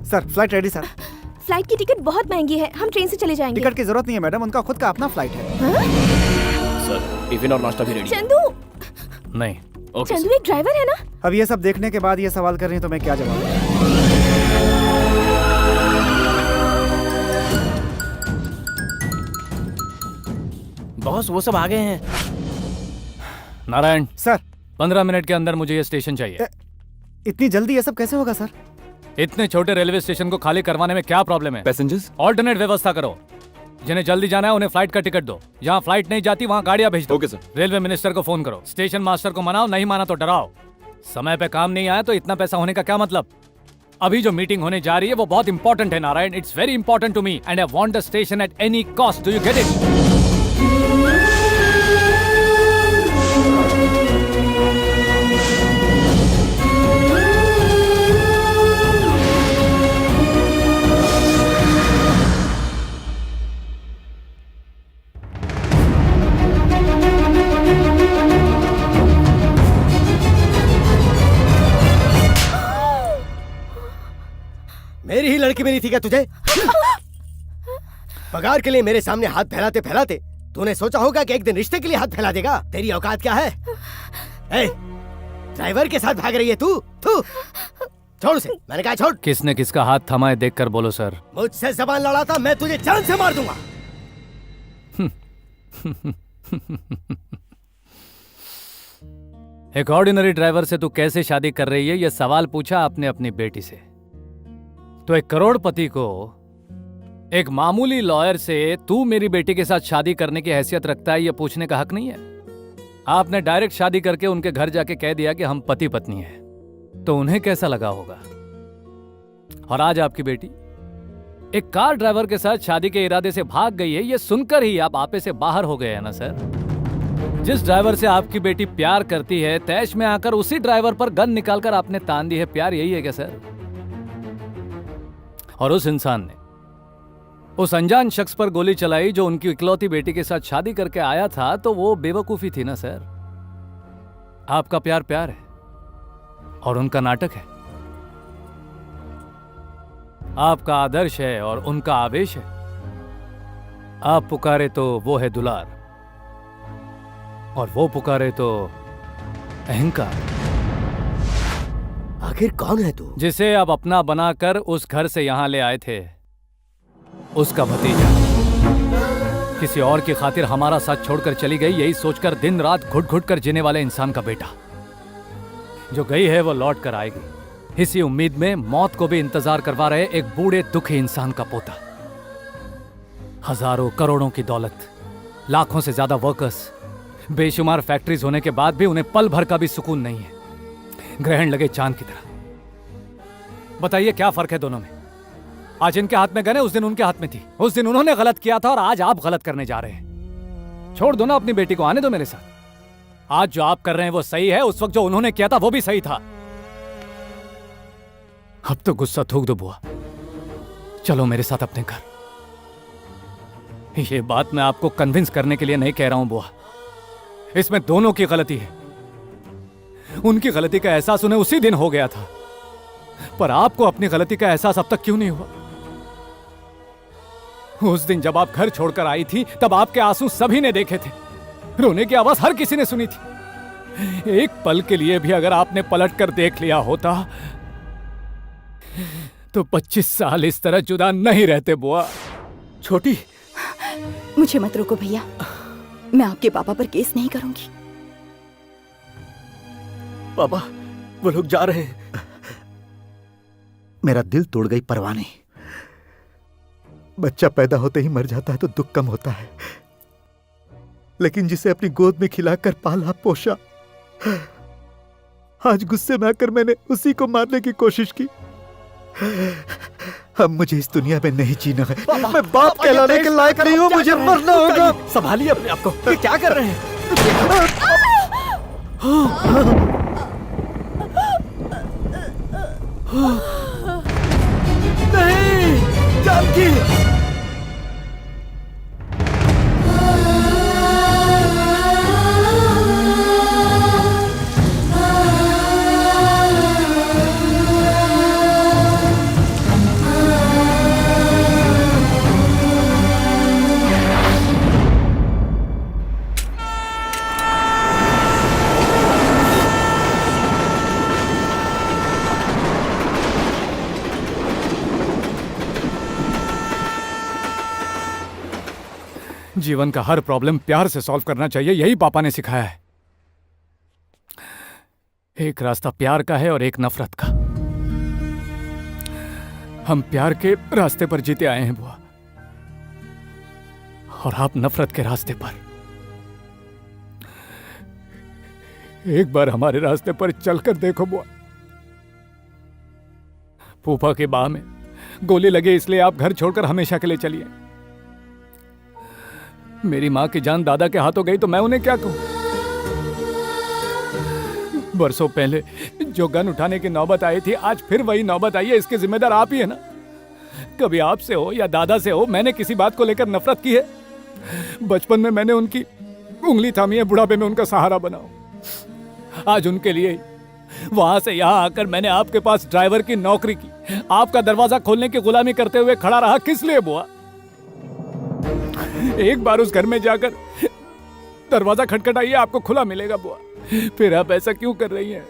Sir flight ready sir. Flight की ticket बहुत महंगी है, हम ट्रेन से चले जाएंगे। टिकट की जरूरत नहीं है मैडम, उनका खुद का अपना फ्लाइट है। सर टिफिन और नाश्ता भी रेडी है। चंदू नहीं ओके चंदू एक ड्राइवर है ना? अब ये सब देखने के बाद ये सवाल कर रही हैं तो मैं क्या जवाब दूं? बॉस वो सब आ गए हैं। नारायण सर 15 मिनट के अंदर मुझे ये स्टेशन चाहिए। इतनी जल्दी ये सब कैसे होगा सर? इतने छोटे रेलवे स्टेशन को खाली करवाने में क्या प्रॉब्लम है? पैसेंजर्स ऑल्टरनेट व्यवस्था करो। जिन्हें जल्दी जाना है उन्हें फ्लाइट का टिकट दो। जहाँ फ्लाइट नहीं जाती वहाँ गाड़ियाँ भेज दो। Okay sir. रेलवे मिनिस्टर को फोन करो। स्टेशन मास्टर को मनाओ, नहीं माना तो डराओ। समय पे काम नहीं आया तो इतना पैसा होने का क्या मतलब? अभी जो मीटिंग होने जा रही है वो बहुत इंपॉर्टेंट है Narayan. It's very important to me and I want the station at any cost. Do you get it? मेरी ही लड़की मिली थी क्या तुझे? पगार के लिए मेरे सामने हाथ फैलाते फैलाते तूने सोचा होगा कि एक दिन रिश्ते के लिए हाथ फैला देगा। तेरी औकात क्या है? ए, ड्राइवर के साथ भाग रही है तू? छोड़ उसे, मैंने कहा छोड़। किसने किसका हाथ थमा है देखकर बोलो सर। मुझसे जबान लड़ाता मैं तुझे जान से मार दूंगा। एक ऑर्डिनरी ड्राइवर से तू कैसे शादी कर रही है ये सवाल पूछा आपने अपनी बेटी से, तो एक करोड़पति को एक मामूली लॉयर से तू मेरी बेटी के साथ शादी करने की हैसियत रखता है ये पूछने का हक नहीं है? आपने डायरेक्ट शादी करके उनके घर जाके कह दिया कि हम पति पत्नी हैं, तो उन्हें कैसा लगा होगा? और आज आपकी बेटी एक कार ड्राइवर के साथ शादी के इरादे से भाग गई है, ये सुनकर ही आप आपे से बाहर हो गए हैं ना सर। जिस ड्राइवर से आपकी बेटी प्यार करती है तैश में आकर उसी ड्राइवर पर गन निकालकर आपने तान दी है। प्यार यही है क्या सर? और उस इंसान ने उस अनजान शख्स पर गोली चलाई जो उनकी इकलौती बेटी के साथ शादी करके आया था, तो वो बेवकूफी थी ना सर। आपका प्यार प्यार है और उनका नाटक है। आपका आदर्श है और उनका आवेश है। आप पुकारे तो वो है दुलार और वो पुकारे तो अहंकार। आखिर कौन है तू? जिसे अब अपना बनाकर उस घर से यहां ले आए थे, उसका भतीजा। किसी और की खातिर हमारा साथ छोड़कर चली गई यही सोचकर दिन रात घुट घुट कर जीने वाले इंसान का बेटा। जो गई है वो लौट कर आएगी, इसी उम्मीद में मौत को भी इंतजार करवा रहे एक बूढ़े दुखी इंसान का पोता। हजारों करोड़ों की दौलत, लाखों से ज्यादा वर्कर्स, बेशुमार फैक्ट्रीज होने के बाद भी उन्हें पल भर का भी सुकून नहीं है। ग्रहण लगे चांद की तरह। बताइए क्या फर्क है दोनों में? आज इनके हाथ में गन है, उस दिन उनके हाथ में थी। उस दिन उन्होंने गलत किया था और आज आप गलत करने जा रहे हैं। छोड़ दो ना अपनी बेटी को, आने दो मेरे साथ। आज जो आप कर रहे हैं वो सही है, उस वक्त जो उन्होंने किया था वो भी सही था। अब तो गुस्सा थूक दो बुआ, चलो मेरे साथ अपने घर। ये बात मैं आपको कन्विंस करने के लिए नहीं कह रहा हूं बुआ, इसमें दोनों की गलती है। उनकी गलती का एहसास उन्हें उसी दिन हो गया था, पर आपको अपनी गलती का एहसास अब तक क्यों नहीं हुआ? उस दिन जब आप घर छोड़कर आई थी तब आपके आंसू सभी ने देखे थे, रोने की आवाज हर किसी ने सुनी थी। एक पल के लिए भी अगर आपने पलट कर देख लिया होता तो 25 साल इस तरह जुदा नहीं रहते बुआ। छोटी, मुझे मत रोको भैया, मैं आपके पापा पर केस नहीं करूंगी। पापा वो लोग जा रहे हैं। मेरा दिल तोड़ गई परवाह नहीं। बच्चा पैदा होते ही मर जाता है तो दुख कम होता है, लेकिन जिसे अपनी गोद में खिलाकर पाला पोषा, आज गुस्से में आकर मैंने उसी को मारने की कोशिश की। अब मुझे इस दुनिया में नहीं जीना है। मैं बाप कहलाने के लायक नहीं हूँ, मुझे मरना होगा। संभालिए अपने आप को। ये क्या कर रहे हैं? नहीं, जानकी। जीवन का हर प्रॉब्लम प्यार से सॉल्व करना चाहिए, यही पापा ने सिखाया है। एक रास्ता प्यार का है और एक नफरत का। हम प्यार के रास्ते पर जीते आए हैं बुआ, और आप नफरत के रास्ते पर। एक बार हमारे रास्ते पर चलकर देखो बुआ। फूफा के बाह में गोली लगे इसलिए आप घर छोड़कर हमेशा के लिए चलिए। मेरी मां की जान दादा के हाथों गई तो मैं उन्हें क्या कहूं। बरसों पहले जो गन उठाने की नौबत आई थी, आज फिर वही नौबत आई है। इसके जिम्मेदार आप ही है ना। कभी आपसे हो या दादा से हो, मैंने किसी बात को लेकर नफरत की है? बचपन में मैंने उनकी उंगली थामी है, बुढ़ापे में उनका सहारा बनाओ। आज उनके लिए वहां से यहां आकर मैंने आपके पास ड्राइवर की नौकरी की, आपका दरवाजा खोलने की गुलामी करते हुए खड़ा रहा। किस लिए बुआ? एक बार उस घर में जाकर दरवाजा खटखटाइए, आपको खुला मिलेगा बुआ। फिर आप ऐसा क्यों कर रही हैं?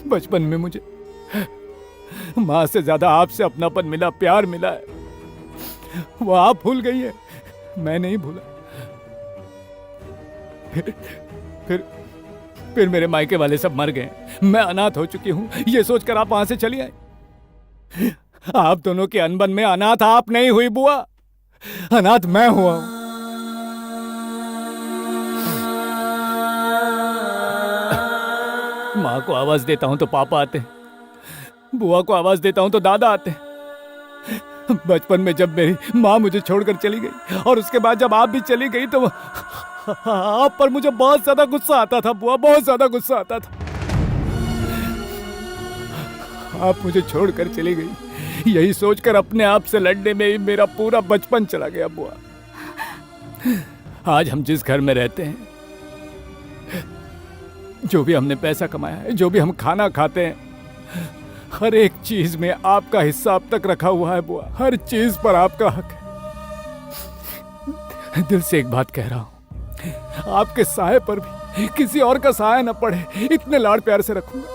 बचपन में मुझे मां से ज्यादा आपसे अपनापन मिला, प्यार मिला है। वो आप भूल गई है, मैं नहीं भूला। फिर मेरे मायके वाले सब मर गए, मैं अनाथ हो चुकी हूं। ये सोचकर आप वहां से चली आई। आप दोनों के अनबन में अनाथ आप नहीं हुई बुआ, अनाथ मैं हुआ हूं। मां को आवाज देता हूं तो पापा आते हैं, बुआ को आवाज देता हूं तो दादा आते हैं। बचपन में जब मेरी मां मुझे छोड़कर चली गई और उसके बाद जब आप भी चली गई तो आप पर मुझे बहुत ज्यादा गुस्सा आता था बुआ, बहुत ज्यादा गुस्सा आता था। आप मुझे छोड़कर चली गई, यही सोचकर अपने आप से लड़ने में ही मेरा पूरा बचपन चला गया बुआ। आज हम जिस घर में रहते हैं, जो भी हमने पैसा कमाया है, जो भी हम खाना खाते हैं, हर एक चीज में आपका हिस्सा अब तक रखा हुआ है बुआ। हर चीज पर आपका हक है। दिल से एक बात कह रहा हूं, आपके साये पर भी किसी और का साया न पड़े, इतने लाड़ प्यार से रखूंगा।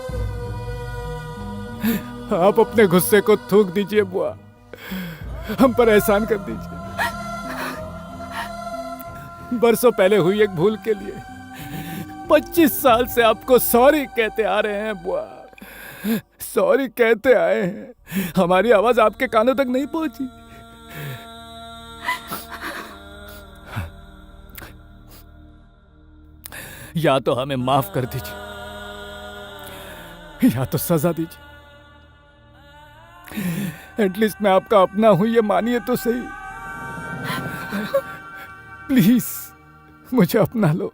आप अपने गुस्से को थूक दीजिए बुआ, हम पर एहसान कर दीजिए। बरसों पहले हुई एक भूल के लिए 25 साल से आपको सॉरी कहते आ रहे हैं बुआ, सॉरी कहते आए हैं। हमारी आवाज आपके कानों तक नहीं पहुंची। या तो हमें माफ कर दीजिए या तो सजा दीजिए। एटलीस्ट मैं आपका अपना हूं, ये मानिए तो सही। प्लीज मुझे अपना लो,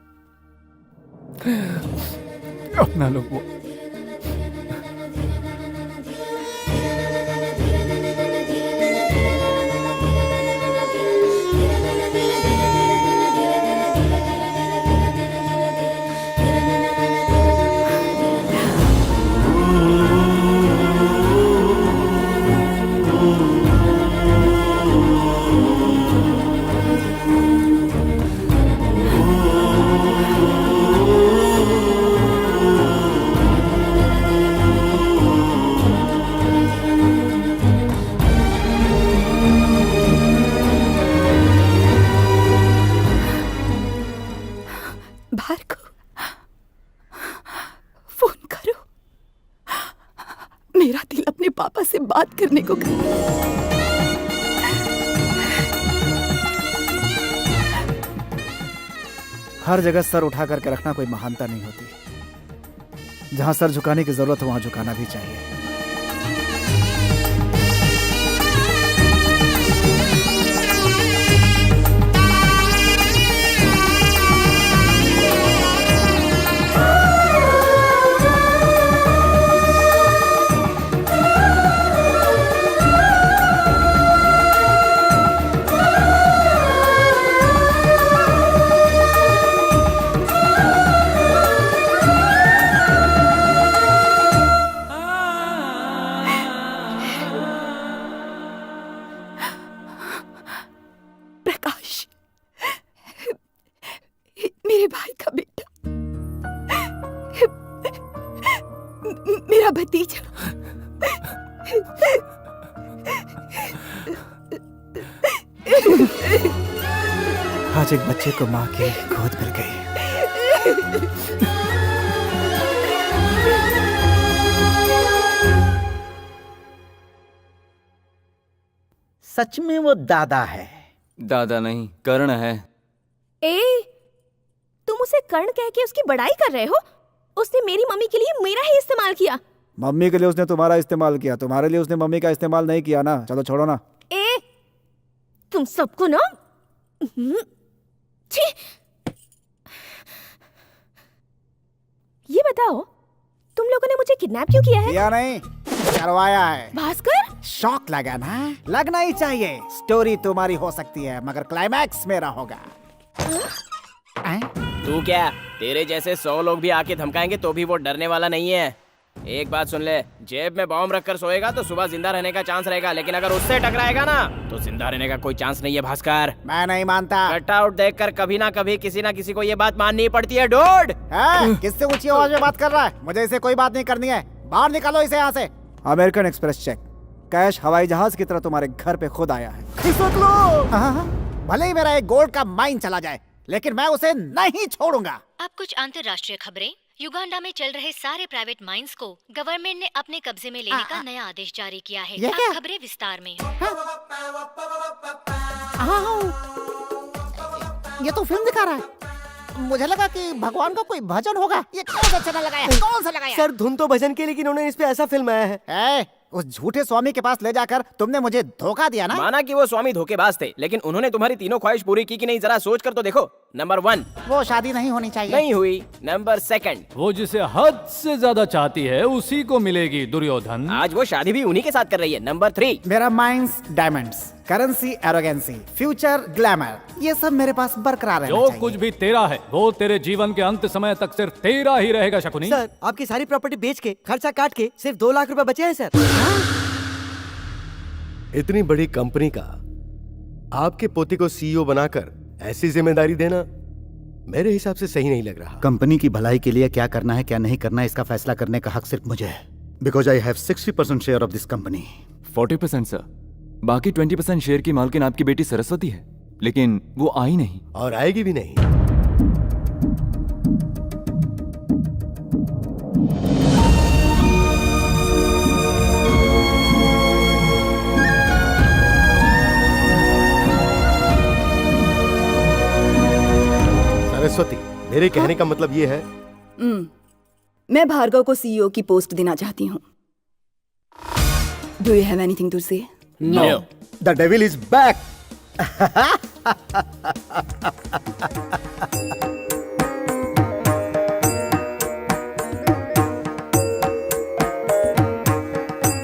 अपना लो वो। मेरा दिल अपने पापा से बात करने को कर। हर जगह सर उठा करके रखना कोई महानता नहीं होती। जहां सर झुकाने की जरूरत हो वहां झुकाना भी चाहिए। मेरे भाई का बेटा, मेरा भतीजा। आज एक बच्चे को माँ की गोद मिल गई। सच में वो दादा है? दादा नहीं, कर्ण है। ए, तुम उसे कर्ण कह के उसकी बड़ाई कर रहे हो? उसने मेरी मम्मी के लिए मेरा ही इस्तेमाल किया। मम्मी के लिए उसने तुम्हारा इस्तेमाल किया, तुम्हारे लिए उसने मम्मी का इस्तेमाल नहीं किया ना। चलो छोड़ो ना। ए, तुम सबको ना छी। ये बताओ, तुम लोगों ने मुझे किडनैप क्यों किया है? किया नहीं, करवाया है। भास्कर, शौक लगा ना? लगना ही चाहिए। स्टोरी तुम्हारी हो सकती है मगर क्लाइमैक्स मेरा होगा। तू क्या, तेरे जैसे 100 लोग भी आके धमकाएंगे तो भी वो डरने वाला नहीं है। एक बात सुन ले, जेब में बॉम्ब रखकर सोएगा तो सुबह जिंदा रहने का चांस रहेगा, लेकिन अगर उससे टकराएगा ना तो जिंदा रहने का कोई चांस नहीं है भास्कर। मैं नहीं मानता। कट आउट देखकर कभी ना कभी किसी ना किसी को ये बात माननी पड़ती है। डूड, किससे ऊंची आवाज में बात कर रहा है? मुझे इसे कोई बात नहीं करनी है। बाहर निकालो इसे यहाँ से। अमेरिकन एक्सप्रेस चेक, कैश हवाई जहाज की तरह तुम्हारे घर पे खुद आया है। खिसक लो। भले ही मेरा एक गोल्ड का माइन चला जाए, लेकिन मैं उसे नहीं छोड़ूंगा। अब कुछ अंतर्राष्ट्रीय खबरें। युगांडा में चल रहे सारे प्राइवेट माइंस को गवर्नमेंट ने अपने कब्जे में लेने का नया आदेश जारी किया है। ये क्या? अब खबरें विस्तार में। ये तो फिल्म दिखा रहा है। मुझे लगा कि भगवान का कोई भजन होगा। ये कौन सा चैनल लगाया? कौन सा लगाया? सर धुन तो भजन की, लेकिन उन्होंने इस पे ऐसा फिल्माया है। उस झूठे स्वामी के पास ले जाकर तुमने मुझे धोखा दिया ना। माना कि वो स्वामी धोखेबाज थे, लेकिन उन्होंने तुम्हारी तीनों ख्वाहिश पूरी की कि नहीं, जरा सोच कर तो देखो। नंबर 1, वो शादी नहीं होनी चाहिए। नहीं हुई। नंबर 2, वो जिसे हद से ज्यादा चाहती है उसी को मिलेगी दुर्योधन। आज वो शादी भी उन्हीं के साथ कर रही है। नंबर 3, मेरा mines diamonds, currency arrogancy, future glamour, ये सब मेरे पास बरकरार रहना जो चाहिए। कुछ भी तेरा है वो तेरे जीवन के अंत समय तक सिर्फ तेरा ही रहेगा शकुनी। सर आपकी सारी प्रॉपर्टी बेच के, खर्चा काट के सिर्फ 2 लाख रुपए बचे हैं सर। इतनी बड़ी कंपनी का आपके पोते को सीईओ बनाकर ऐसी जिम्मेदारी देना मेरे हिसाब से सही नहीं लग रहा। कंपनी की भलाई के लिए क्या करना है क्या नहीं करना है, इसका फैसला करने का हक सिर्फ मुझे है। Because I have 60% share of this company. 40% sir. बाकी 20% शेयर की मालकिन आपकी बेटी सरस्वती है, लेकिन वो आई नहीं और आएगी भी नहीं। सरस्वती, मेरे कहने का मतलब ये है, मैं भार्गव को सीईओ की पोस्ट देना चाहती हूँ। Do you have anything to say? The devil is back.